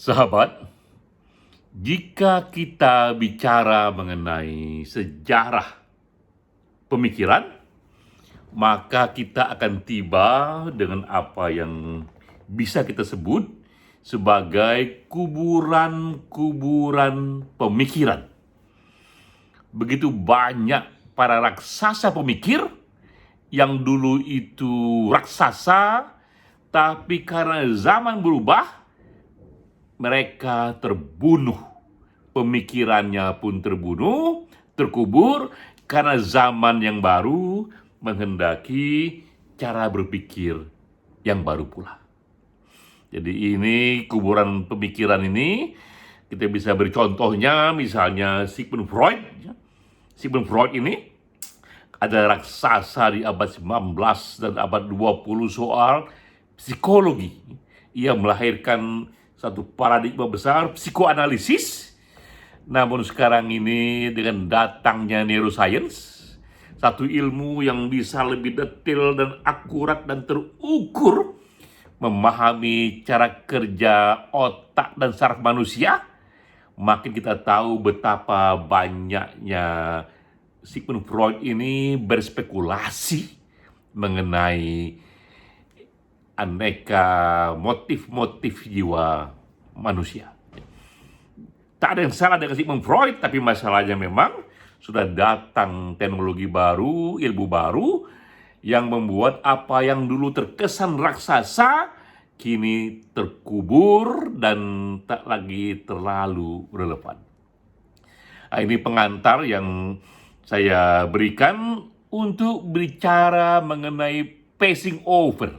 Sahabat, jika kita bicara mengenai sejarah pemikiran, maka kita akan tiba dengan apa yang bisa kita sebut sebagai kuburan-kuburan pemikiran. Begitu banyak para raksasa pemikir yang dulu itu raksasa, tapi karena zaman berubah, mereka terbunuh. Pemikirannya pun terbunuh, terkubur, karena zaman yang baru menghendaki cara berpikir yang baru pula. Jadi ini kuburan pemikiran ini, kita bisa beri contohnya, misalnya Sigmund Freud. Sigmund Freud ini ada raksasa di abad 19 dan abad 20 soal psikologi. Ia melahirkan satu paradigma besar psikoanalisis. Namun sekarang ini dengan datangnya neuroscience, satu ilmu yang bisa lebih detail dan akurat dan terukur memahami cara kerja otak dan saraf manusia, makin kita tahu betapa banyaknya Sigmund Freud ini berspekulasi mengenai aneka motif-motif jiwa manusia. Tak ada yang salah dengan Sigmund Freud, tapi masalahnya memang sudah datang teknologi baru, ilmu baru, yang membuat apa yang dulu terkesan raksasa, kini terkubur dan tak lagi terlalu relevan. Nah, ini pengantar yang saya berikan untuk bicara mengenai passing over,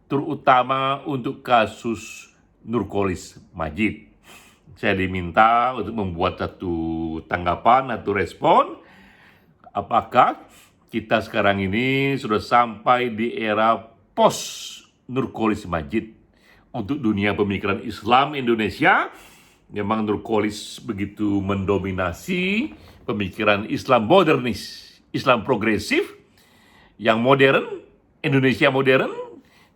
terutama untuk kasus Nurcholish Madjid. Saya diminta untuk membuat satu tanggapan atau respon. Apakah kita sekarang ini sudah sampai di era post Nurcholish Madjid untuk dunia pemikiran Islam Indonesia? Memang Nurcholish begitu mendominasi pemikiran Islam modernis, Islam progresif, yang modern, Indonesia modern,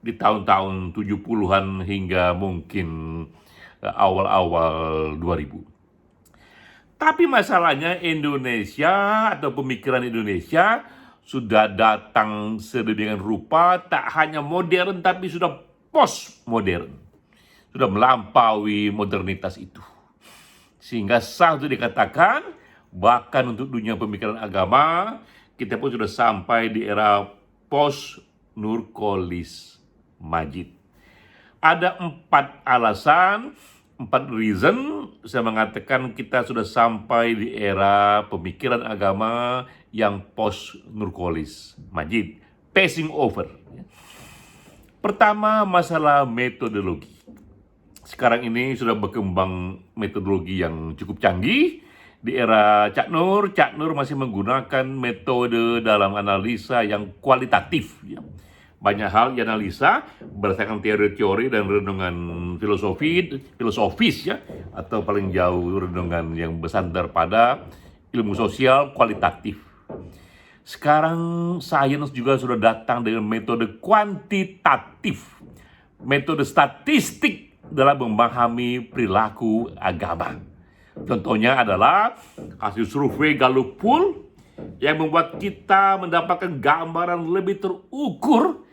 di tahun-tahun 70-an hingga mungkin awal-awal 2000. Tapi masalahnya Indonesia atau pemikiran Indonesia sudah datang sedemikian rupa, tak hanya modern tapi sudah postmodern. Sudah melampaui modernitas itu. Sehingga sah untuk dikatakan, bahkan untuk dunia pemikiran agama, kita pun sudah sampai di era post-Nurcholish Madjid. Ada 4 alasan, 4 reason saya mengatakan kita sudah sampai di era pemikiran agama yang post-Nurcholish Madjid, passing over. Pertama, masalah metodologi. Sekarang ini sudah berkembang metodologi yang cukup canggih. Di era Cak Nur masih menggunakan metode dalam analisa yang kualitatif. Banyak hal dianalisa berdasarkan teori-teori dan renungan filosofis ya, atau paling jauh renungan yang bersandar pada ilmu sosial kualitatif. Sekarang sains juga sudah datang dengan metode kuantitatif, metode statistik dalam memahami perilaku agama. Contohnya adalah hasil survei Gallup Poll yang membuat kita mendapatkan gambaran lebih terukur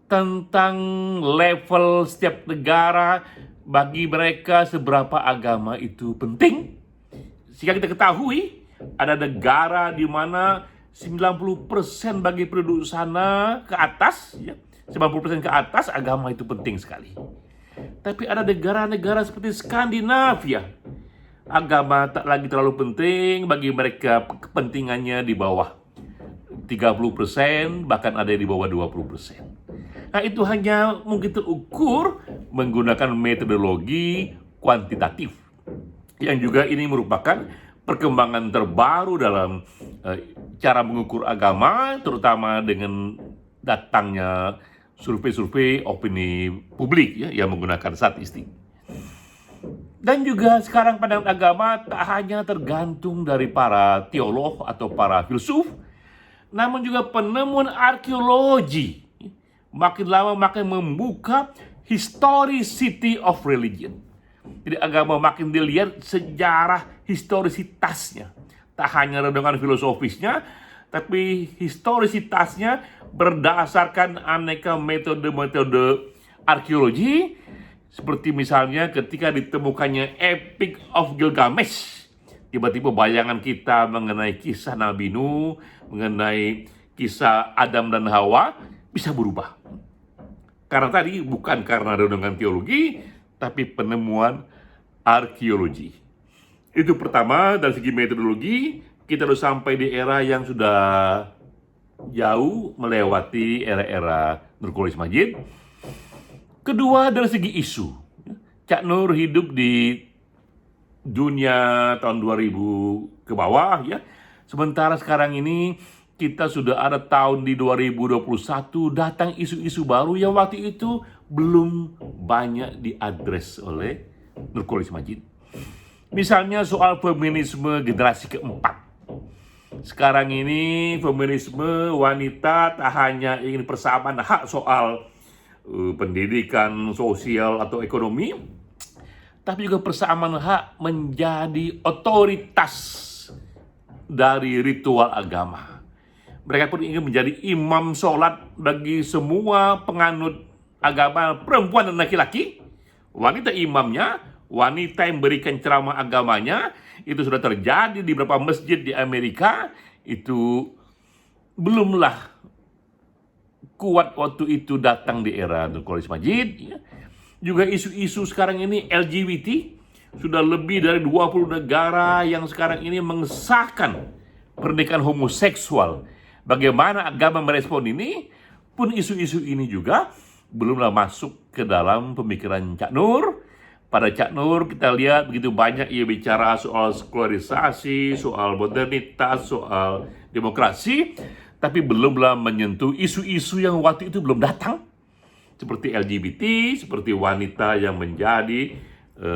tentang level setiap negara bagi mereka seberapa agama itu penting. Sehingga kita ketahui ada negara di mana 90% bagi penduduk sana ke atas, ya, 90% ke atas agama itu penting sekali. Tapi ada negara-negara seperti Skandinavia, agama tak lagi terlalu penting bagi mereka, kepentingannya di bawah 30%, bahkan ada di bawah 20%. Nah, itu hanya mungkin terukur menggunakan metodologi kuantitatif. Yang juga ini merupakan perkembangan terbaru dalam cara mengukur agama, terutama dengan datangnya survei-survei opini publik ya, yang menggunakan statistik. Dan juga sekarang pandangan agama tak hanya tergantung dari para teolog atau para filsuf, namun juga penemuan arkeologi makin lama makin membuka historicity of religion. Jadi agama makin dilihat sejarah historisitasnya. Tak hanya renungan filosofisnya, tapi historisitasnya berdasarkan aneka metode-metode arkeologi, seperti misalnya ketika ditemukannya Epic of Gilgamesh, tiba-tiba bayangan kita mengenai kisah Nabi Nuh, mengenai kisah Adam dan Hawa bisa berubah. Karena tadi bukan karena renungan teologi, tapi penemuan arkeologi. Itu pertama, dari segi metodologi, kita sudah sampai di era yang sudah jauh melewati era-era Nurcholish Madjid. Kedua, dari segi isu. Cak Nur hidup di dunia tahun 2000 ke bawah, ya. Sementara sekarang ini kita sudah ada tahun di 2021, datang isu-isu baru yang waktu itu belum banyak diadres oleh Nurcholish Madjid. Misalnya soal feminisme generasi keempat. Sekarang ini feminisme wanita tak hanya ingin persamaan hak soal pendidikan, sosial, atau ekonomi, tapi juga persamaan hak menjadi otoritas dari ritual agama. Mereka pun ingin menjadi imam sholat bagi semua penganut agama perempuan dan laki-laki. Wanita imamnya, wanita yang berikan ceramah agamanya. Itu sudah terjadi di beberapa masjid di Amerika. Itu belumlah kuat waktu itu datang di era Nurcholish Madjid, ya. Juga isu-isu sekarang ini LGBT, sudah lebih dari 20 negara yang sekarang ini mengesahkan pernikahan homoseksual. Bagaimana agama merespon ini? Pun isu-isu ini juga belumlah masuk ke dalam pemikiran Cak Nur. Pada Cak Nur kita lihat begitu banyak ia bicara soal sekularisasi, soal modernitas, soal demokrasi, tapi belumlah menyentuh isu-isu yang waktu itu belum datang, seperti LGBT, seperti wanita yang menjadi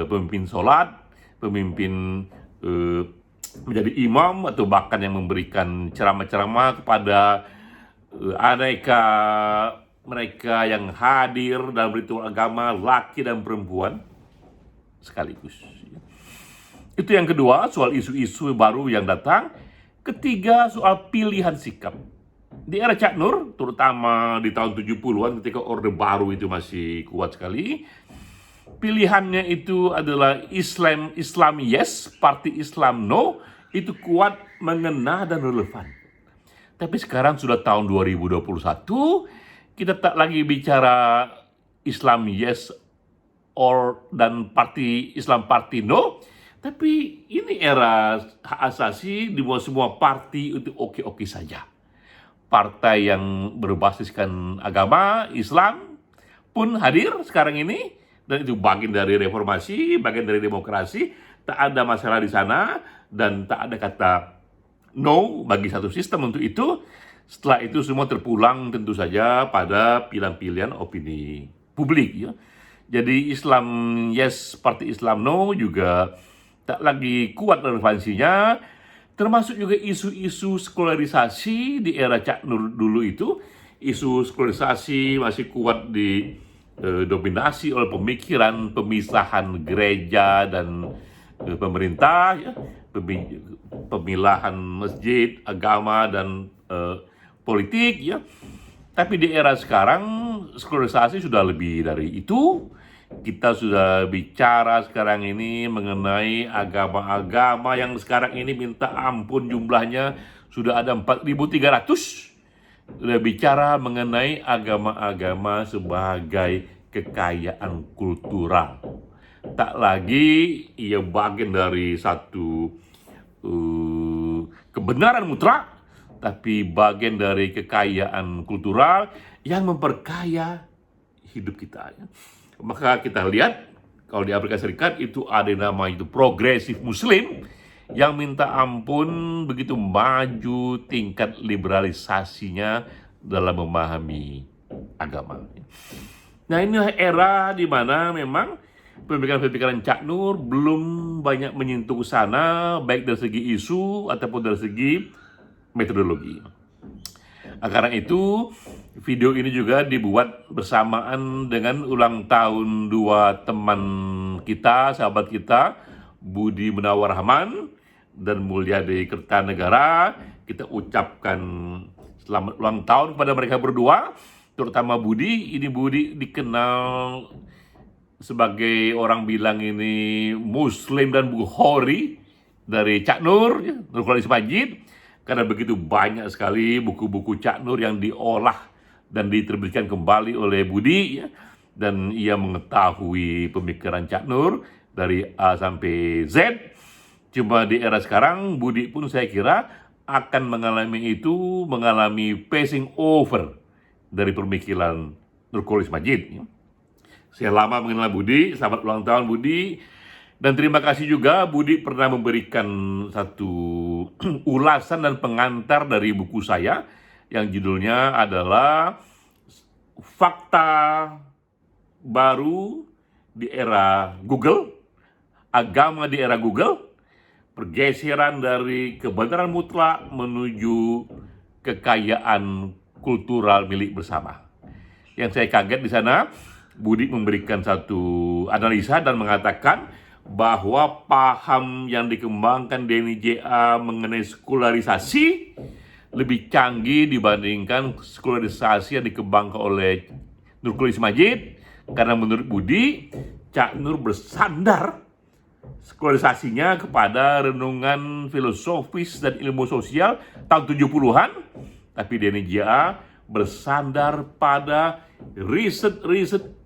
pemimpin sholat, pemimpin menjadi imam, atau bahkan yang memberikan ceramah-ceramah kepada aneka mereka yang hadir dalam ritual agama, laki dan perempuan sekaligus. Itu yang kedua, soal isu-isu baru yang datang. Ketiga, soal pilihan sikap. Di era Cak Nur, terutama di tahun 70-an ketika Orde Baru itu masih kuat sekali, pilihannya itu adalah Islam yes, Parti Islam no, itu kuat, mengena, dan relevan. Tapi sekarang sudah tahun 2021, kita tak lagi bicara Islam yes dan Parti Islam Parti no, tapi ini era hak asasi, di semua parti itu oke-oke saja. Partai yang berbasiskan agama Islam pun hadir sekarang ini, dan itu bagian dari reformasi, bagian dari demokrasi. Tak ada masalah di sana, dan tak ada kata no bagi satu sistem untuk itu. Setelah itu semua terpulang tentu saja pada pilihan-pilihan opini publik, ya. Jadi Islam yes, Parti Islam no juga tak lagi kuat relevansinya. Termasuk juga isu-isu sekularisasi di era Cak Nur dulu itu. Isu sekularisasi masih kuat dominasi oleh pemikiran pemisahan gereja dan pemerintah, ya. Pemilahan masjid, agama, dan politik, ya. Tapi di era sekarang sekularisasi sudah lebih dari itu. Kita sudah bicara sekarang ini mengenai agama-agama yang sekarang ini minta ampun jumlahnya sudah ada 4.300. Sudah bicara mengenai agama-agama sebagai kekayaan kultural. Tak lagi ia bagian dari satu kebenaran mutlak, tapi bagian dari kekayaan kultural yang memperkaya hidup kita. Maka kita lihat, kalau di Amerika Serikat itu ada nama itu progresif Muslim, yang minta ampun begitu maju tingkat liberalisasinya dalam memahami agama. Nah, inilah era di mana memang pemikiran-pemikiran Cak Nur belum banyak menyentuh ke sana, baik dari segi isu ataupun dari segi metodologi. Karena itu, video ini juga dibuat bersamaan dengan ulang tahun 2 teman teman kita, sahabat kita, Budi Munawar Rahman dan Mulyadi Kertanegara. Kita ucapkan selamat ulang tahun kepada mereka berdua, terutama Budi. Ini Budi dikenal sebagai orang bilang ini Muslim dan Bukhari dari Cak Nur, Nurcholish Madjid, karena begitu banyak sekali buku-buku Cak Nur yang diolah dan diterbitkan kembali oleh Budi, dan ia mengetahui pemikiran Cak Nur dari A sampai Z. Cuma di era sekarang Budi pun saya kira akan mengalami passing over dari pemikiran Nurcholish Madjid. Saya lama mengenal Budi, selamat ulang tahun Budi. Dan terima kasih juga Budi pernah memberikan satu ulasan dan pengantar dari buku saya yang judulnya adalah Fakta Baru di Era Google, Agama di Era Google, Pergeseran dari Kebenaran Mutlak menuju Kekayaan Kultural Milik Bersama. Yang saya kaget di sana, Budi memberikan satu analisa dan mengatakan bahwa paham yang dikembangkan Denny J.A. mengenai sekularisasi lebih canggih dibandingkan sekularisasi yang dikembangkan oleh Nurcholish Madjid, karena menurut Budi, Cak Nur bersandar sekularisasinya kepada renungan filosofis dan ilmu sosial tahun 70-an, tapi Denny J.A. bersandar pada riset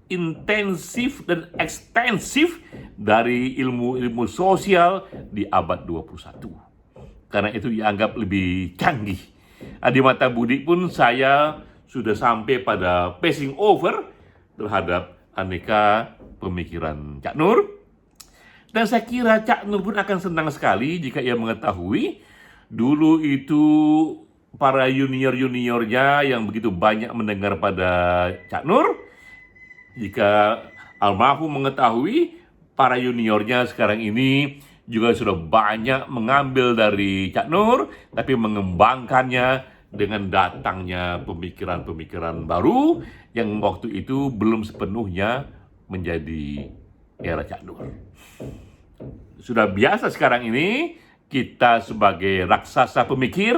intensif dan ekstensif dari ilmu sosial di abad 21. Karena itu dianggap lebih canggih. Di mata Budi pun saya sudah sampai pada passing over terhadap aneka pemikiran Cak Nur. Dan saya kira Cak Nur pun akan senang sekali jika ia mengetahui dulu itu para junior-juniornya yang begitu banyak mendengar pada Cak Nur, jika almarhum mengetahui para juniornya sekarang ini juga sudah banyak mengambil dari Cak Nur, tapi mengembangkannya dengan datangnya pemikiran-pemikiran baru yang waktu itu belum sepenuhnya menjadi era Cak Nur. Sudah biasa sekarang ini kita sebagai raksasa pemikir,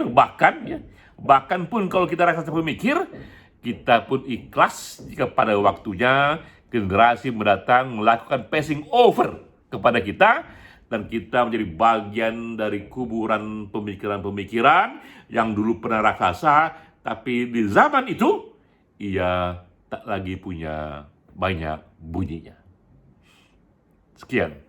bahkan pun kalau kita raksasa pemikir, kita pun ikhlas jika pada waktunya generasi mendatang melakukan passing over kepada kita, dan kita menjadi bagian dari kuburan pemikiran-pemikiran yang dulu pernah raksasa, tapi di zaman itu ia tak lagi punya banyak bunyinya. Sekian.